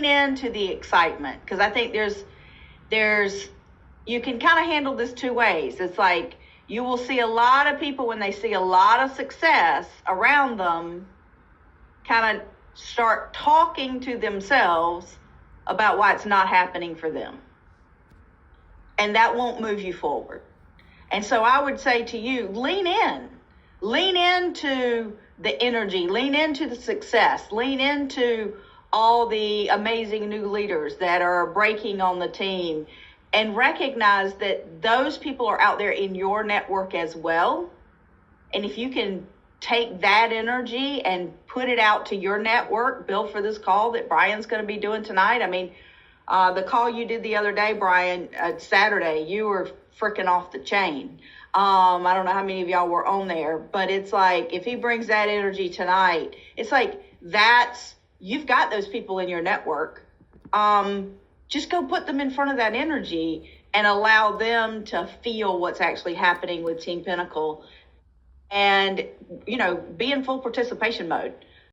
into the excitement, because I think there's you can kind of handle this two ways. It's like you will see a lot of people when they see a lot of success around them kind of start talking to themselves about why it's not happening for them. And that won't move you forward. And so I would say to you, lean into the energy, lean into the success, lean into all the amazing new leaders that are breaking on the team, and recognize that those people are out there in your network as well. And if you can take that energy and put it out to your network, build for this call that Brian's going to be doing tonight. I mean, the call you did the other day, Brian, Saturday, you were freaking off the chain. I don't know how many of y'all were on there, but it's like, if he brings that energy tonight, it's like, you've got those people in your network. Just go put them in front of that energy and allow them to feel what's actually happening with Team Pinnacle, and, be in full participation mode.